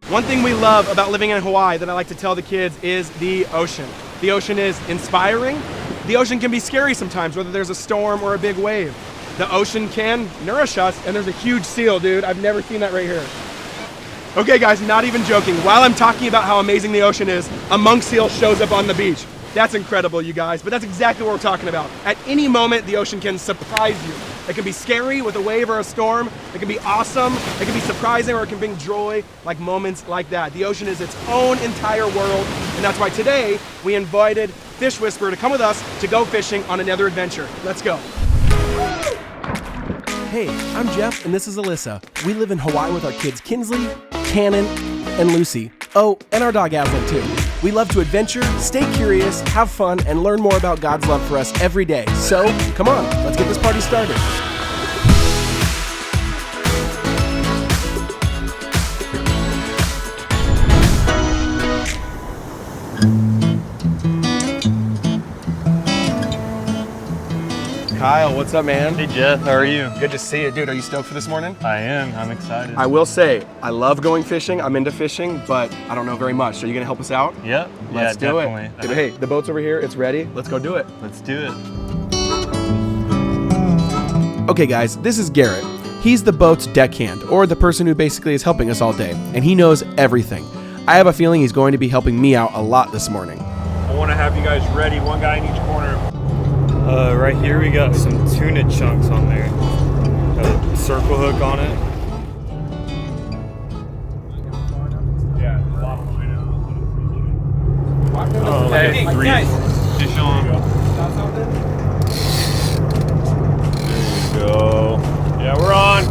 One thing we love about living in Hawaii that I like to tell the kids is the ocean. The ocean is inspiring. The ocean can be scary sometimes, whether there's a storm or a big wave. The ocean can nourish us, and there's a huge seal, dude. I've never seen that right here. Okay guys, not even joking. While I'm talking about how amazing the ocean is, a monk seal shows up on the beach. That's incredible, you guys, but that's exactly what we're talking about. At any moment, the ocean can surprise you. It can be scary with a wave or a storm. It can be awesome. It can be surprising, or it can bring joy, like moments like that. The ocean is its own entire world, and that's why today we invited Fish Whisperer to come with us to go fishing on another adventure. Let's go. Hey, I'm Jeff, and this is Alyssa. We live in Hawaii with our kids Kinsley, Kannon, and Lucy. Oh, and our dog Aslan too. We love to adventure, stay curious, have fun, and learn more about God's love for us every day. So, come on, let's get this party started. Kyle, what's up, man? Hey, Jeff, how are you? Good to see you, dude. Are you stoked for this morning? I am. I'm excited. I will say, I love going fishing. I'm into fishing, but I don't know very much. Are you gonna help us out? Yep. Let's do definitely. it. Hey, the boat's over here. It's ready. Let's go do it. Let's do it. Okay, guys, this is Garrett. He's the boat's deckhand, or the person who basically is helping us all day, and he knows everything. I have a feeling he's going to be helping me out a lot this morning. I want to have you guys ready, one guy in each corner. Right here we got some tuna chunks on there. Got a circle hook on it. Yeah, a lot of line out. Oh, like a three fish on. There we go. Yeah, we're on.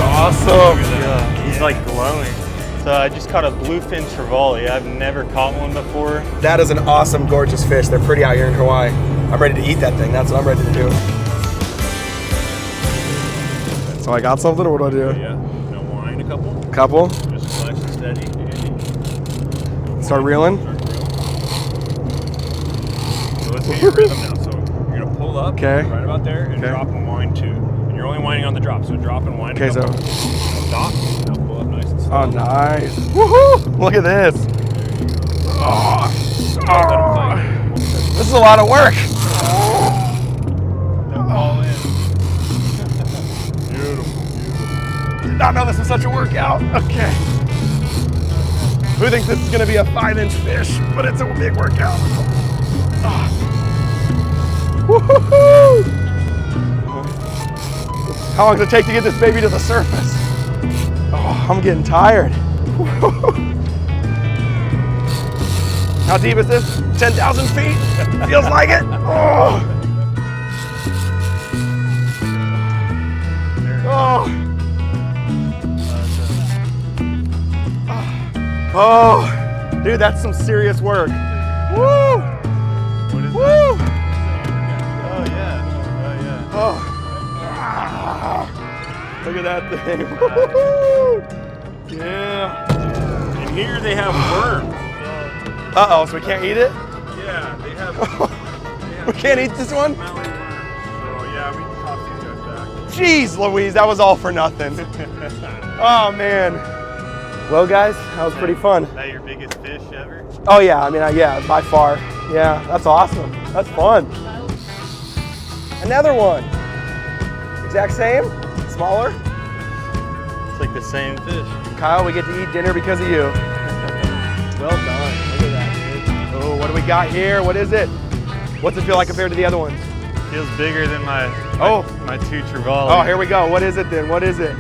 Awesome. Yeah, he's like glowing. So I just caught a bluefin trevally. I've never caught one before. That is an awesome, gorgeous fish. They're pretty out here in Hawaii. I'm ready to eat that thing. That's what I'm ready to do. So I got something, or what do I do? Yeah, now wind a couple. Couple. Just flex and steady. And Start reeling. So let's get your rhythm now. So you're gonna pull up Okay. right about there and Okay. drop and wind two. And you're only winding on the drop, so drop and wind. Okay, so. Stop. Now pull up nice and slow. Oh, nice. Woohoo! Look at this. Oh. Oh. This is a lot of work. Don't fall in. Beautiful. Did not know this was such a workout. Okay. Who thinks this is going to be a 5-inch fish? But it's a big workout. Oh. Woohoo! How long does it take to get this baby to the surface? Oh, I'm getting tired. How deep is this? 10,000 feet? Feels like it. Oh. Oh. Oh, dude, that's some serious work. Woo! What is Woo! that? Oh yeah. Oh. Look at that thing. Woo-hoo! Yeah. And here they have worms. Uh-oh, so we can't eat it? Yeah, they have. We can't eat this one? Smelly worms. So yeah, we can toss these guys back. Jeez Louise, that was all for nothing. Oh man. Well guys, that was pretty fun. Is that your biggest fish ever? Oh yeah, I mean, yeah, by far. Yeah, that's awesome. That's fun. Another one. Exact same? Smaller? It's like the same fish. Kyle, we get to eat dinner because of you. Well done. Look at that, dude. Oh, what do we got here? What is it? What's it feel like compared to the other ones? Feels bigger than my two trevally. Oh, here we go. What is it then? What is it?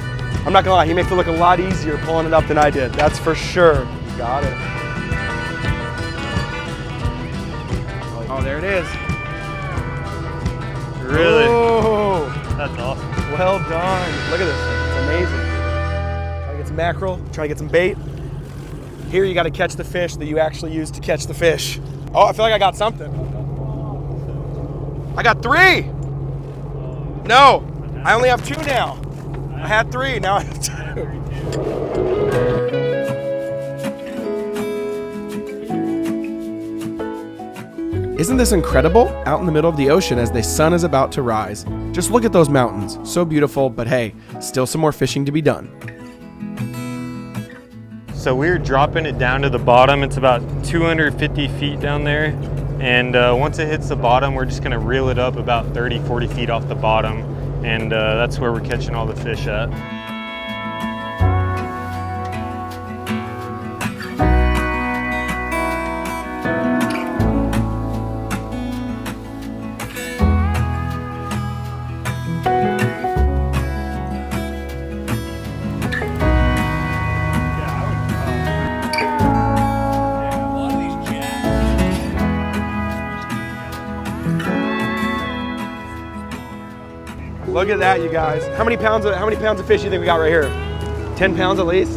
I'm not gonna lie, he makes it look a lot easier pulling it up than I did. That's for sure. Got it. Oh, there it is. Really? Oh. That's awesome. Well done. Look at this thing. It's amazing. Trying to get some mackerel, trying to get some bait. Here you got to catch the fish that you actually use to catch the fish. Oh, I feel like I got something. I got 3. No, I only have 2 now. I had 3, now I have 2. Isn't this incredible? Out in the middle of the ocean as the sun is about to rise. Just look at those mountains. So beautiful, but hey, still some more fishing to be done. So we're dropping it down to the bottom. It's about 250 feet down there. And once it hits the bottom, we're just gonna reel it up about 30, 40 feet off the bottom. And that's where we're catching all the fish at. Look at that, you guys. How many pounds of fish do you think we got right here? 10 pounds at least?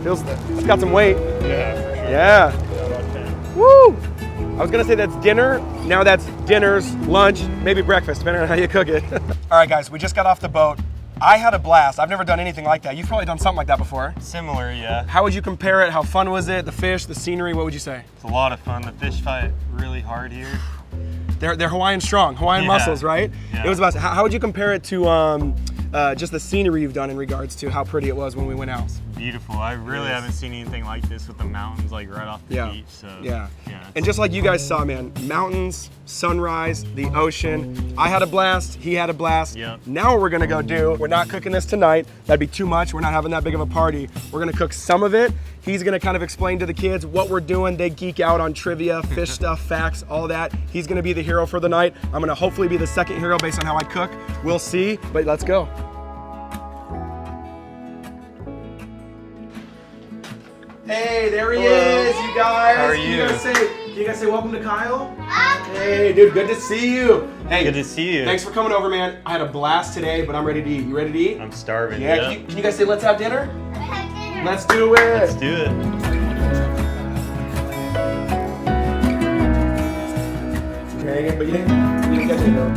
It's got some weight. Yeah, for sure. Yeah. About 10. Woo! I was gonna say that's dinner. Now that's dinners, lunch, maybe breakfast, depending on how you cook it. All right, guys, we just got off the boat. I had a blast. I've never done anything like that. You've probably done something like that before. Similar, yeah. How would you compare it? How fun was it? The fish, the scenery, what would you say? It's a lot of fun. The fish fight really hard here. They're Hawaiian strong, Hawaiian muscles, right? Yeah. It was about, how would you compare it to just the scenery you've done in regards to how pretty it was when we went out? Beautiful. I really haven't seen anything like this with the mountains like right off the beach. So Yeah. And just like you guys saw, man, mountains, sunrise, the ocean. I had a blast, he had a blast. Yep. Now what we're gonna go do, we're not cooking this tonight. That'd be too much. We're not having that big of a party. We're gonna cook some of it. He's gonna kind of explain to the kids what we're doing. They geek out on trivia, fish stuff, facts, all that. He's gonna be the hero for the night. I'm gonna hopefully be the second hero based on how I cook. We'll see, but let's go. Hey, there he is, you guys. How are you? Can you guys say welcome to Kyle? Hey, dude, good to see you. Hey, Good to see you. Thanks for coming over, man. I had a blast today, but I'm ready to eat. You ready to eat? I'm starving. Yeah. Can you guys say let's have dinner? Let's do it. Let's do it. Okay, but you didn't get to know.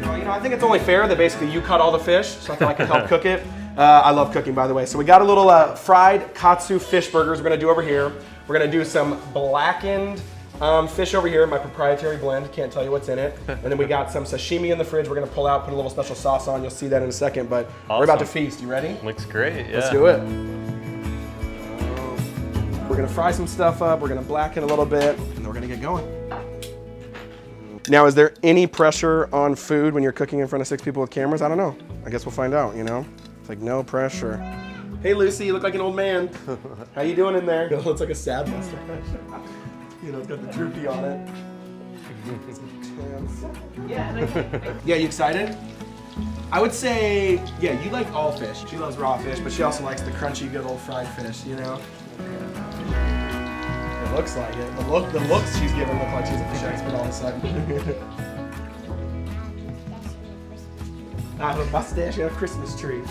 So, I think it's only fair that basically you cut all the fish, so I feel like I can help cook it. I love cooking, by the way. So we got a little fried katsu fish burgers we're gonna do over here. We're gonna do some blackened fish over here, my proprietary blend. Can't tell you what's in it. And then we got some sashimi in the fridge. We're gonna pull out, put a little special sauce on. You'll see that in a second, but we're about to feast. You ready? Looks great. Yeah. Let's do it. We're gonna fry some stuff up. We're gonna blacken a little bit, and then we're gonna get going. Now, is there any pressure on food when you're cooking in front of 6 people with cameras? I don't know. I guess we'll find out, you know? It's like no pressure. Hey Lucy, you look like an old man. How you doing in there? It looks like a sad mustache. You know, it's got the droopy on it. Yeah, you excited? I would say, yeah, you like all fish. She loves raw fish, but she also likes the crunchy, good old fried fish, you know? It looks like it. The looks she's giving look like she's a fish expert all of a sudden. I have a mustache and a Christmas tree.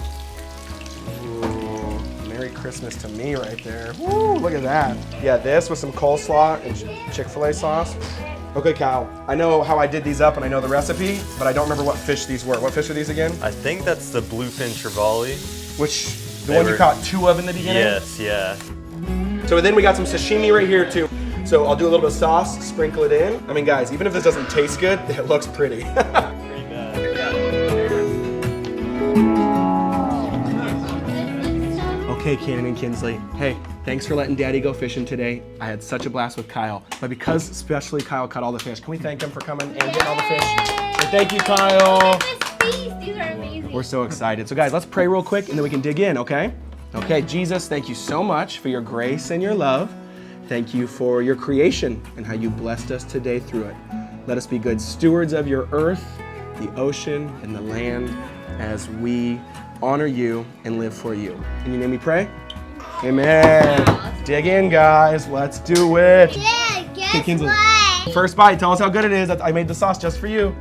Ooh, Merry Christmas to me right there. Woo, look at that. Yeah, this with some coleslaw and Chick-fil-A sauce. Okay, Kyle, I know how I did these up and I know the recipe, but I don't remember what fish these were. What fish are these again? I think that's the bluefin trevally. Which, the one you caught 2 of in the beginning? Yes, yeah. So then we got some sashimi right here too. So I'll do a little bit of sauce, sprinkle it in. I mean, guys, even if this doesn't taste good, it looks pretty. Okay, Kannon and Kinsley. Hey, thanks for letting Daddy go fishing today. I had such a blast with Kyle. But because especially Kyle caught all the fish, can we thank him for coming and getting all the fish? So thank you, Kyle. These are amazing. We're so excited. So guys, let's pray real quick and then we can dig in, okay? Okay, Jesus, thank you so much for your grace and your love. Thank you for your creation and how you blessed us today through it. Let us be good stewards of your earth, the ocean, and the land as we honor you and live for you. In your name we pray. Amen. Dig in, guys. Let's do it. Yeah, guess Hey, Kinsley. what? First bite. Tell us how good it is. I made the sauce just for you.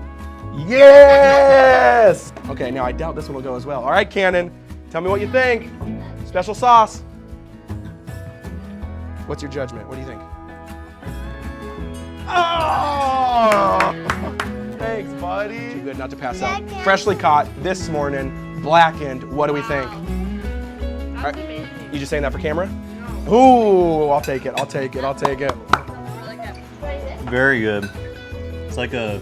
Yes! Okay, now I doubt this one will go as well. All right, Cannon, tell me what you think. Special sauce. What's your judgment? What do you think? Oh! Thanks, buddy. Too good not to pass up. Freshly caught this morning, blackened. What do we think? All right. You just saying that for camera? Ooh, I'll take it. I'll take it. I'll take it. Very good. It's like a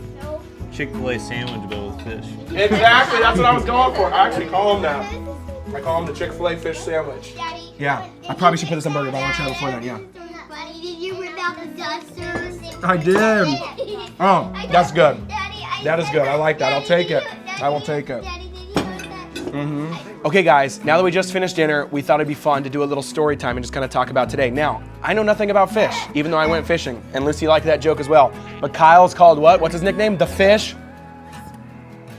Chick-fil-A sandwich but with fish. Exactly. That's what I was going for. I actually call them that. I call them the Chick-fil-A fish sandwich. Daddy, Yeah. I probably should put this on burger, but I want to try it before then. Yeah. Buddy, did you rip out the dusters? I did. Oh, that's good. Daddy, That is good. I like that. I'll take it. I will take it. Daddy, did you notice that? Okay, guys, now that we just finished dinner, we thought it'd be fun to do a little story time and just kind of talk about today. Now, I know nothing about fish, even though I went fishing, and Lucy liked that joke as well. But Kyle's called what? What's his nickname? The Fish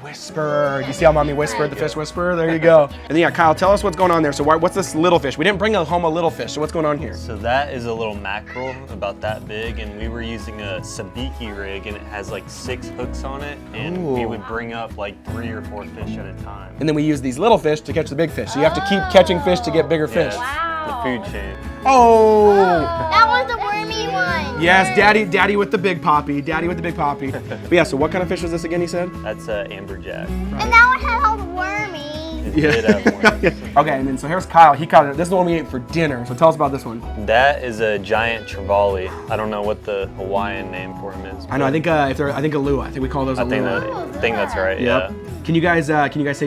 Whisperer. You see how Mommy whispered, the Fish Whisperer? There you go. And then, yeah, Kyle, tell us what's going on there. So what's this little fish? We didn't bring home a little fish, so what's going on here? So that is a little mackerel about that big, and we were using a sabiki rig, and it has like 6 hooks on it, and we Ooh. would bring up like 3 or 4 fish at a time. And then we use these little fish to catch the big fish. So you have to keep catching fish to get bigger fish. The food chain. Oh! That was the wormy one. Yes, Daddy with the big poppy. Daddy with the big poppy. But yeah, so what kind of fish is this again, he said? That's amberjack. And that one had all the wormies. It did have worms. Okay, and then so here's Kyle. He caught it. This is the one we ate for dinner. So tell us about this one. That is a giant trevally. I don't know what the Hawaiian name for him is. I know. I think alua. I think we call those I alua. think that's right. Yep. Yeah. Can you guys say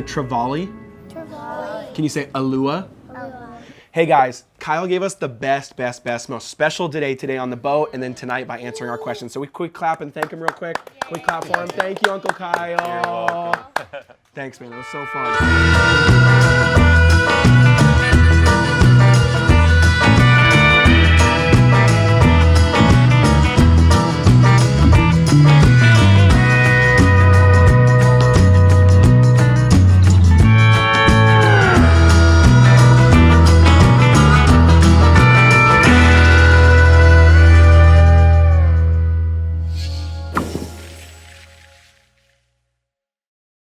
trevally? Can you say alua? Hey guys, Kyle gave us the best, most special today on the boat, and then tonight by answering our questions. So we quick clap and thank him real quick. Quick clap for him. Thank you, Uncle Kyle. You're welcome. Thanks, man. It was so fun.